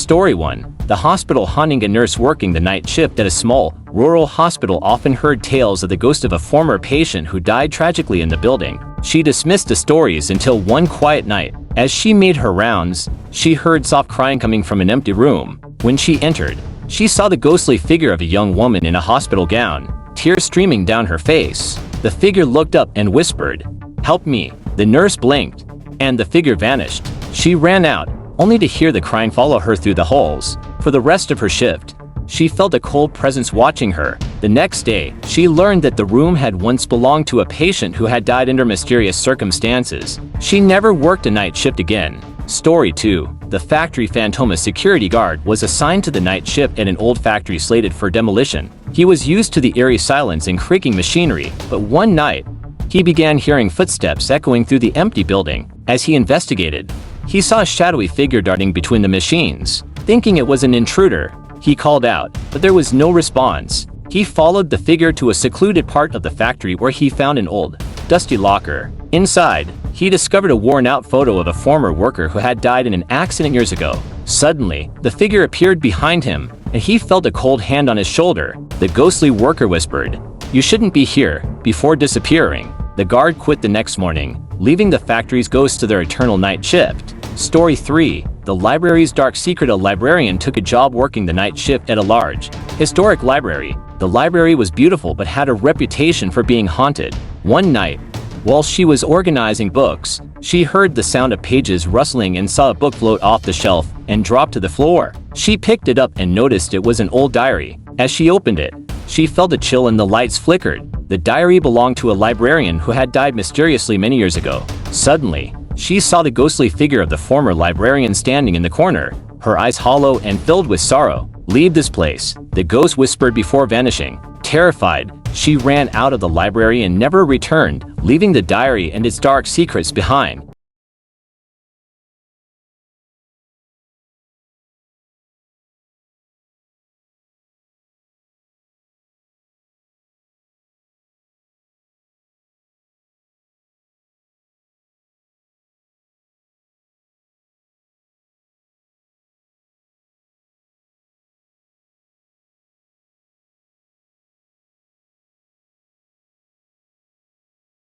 Story 1. The hospital haunting. A nurse working the night shift at a small, rural hospital often heard tales of the ghost of a former patient who died tragically in the building. She dismissed the stories until one quiet night. As she made her rounds, she heard soft crying coming from an empty room. When she entered, she saw the ghostly figure of a young woman in a hospital gown, tears streaming down her face. The figure looked up and whispered, "Help me." The nurse blinked, and the figure vanished. She ran out, only to hear the crying follow her through the halls. For the rest of her shift, she felt a cold presence watching her. The next day, she learned that the room had once belonged to a patient who had died under mysterious circumstances. She never worked a night shift again. Story 2. The factory phantom. A security guard was assigned to the night shift at an old factory slated for demolition. He was used to the eerie silence and creaking machinery, but one night, he began hearing footsteps echoing through the empty building. As he investigated, he saw a shadowy figure darting between the machines. Thinking it was an intruder, he called out, but there was no response. He followed the figure to a secluded part of the factory where he found an old, dusty locker. Inside, he discovered a worn-out photo of a former worker who had died in an accident years ago. Suddenly, the figure appeared behind him, and he felt a cold hand on his shoulder. The ghostly worker whispered, "You shouldn't be here," before disappearing. The guard quit the next morning, leaving the factory's ghosts to their eternal night shift. Story 3. The library's dark secret. A librarian took a job working the night shift at a large, historic library. The library was beautiful but had a reputation for being haunted. One night, while she was organizing books, she heard the sound of pages rustling and saw a book float off the shelf and drop to the floor. She picked it up and noticed it was an old diary. As she opened it, she felt a chill and the lights flickered. The diary belonged to a librarian who had died mysteriously many years ago. Suddenly, she saw the ghostly figure of the former librarian standing in the corner, her eyes hollow and filled with sorrow. "Leave this place," the ghost whispered before vanishing. Terrified, she ran out of the library and never returned, leaving the diary and its dark secrets behind.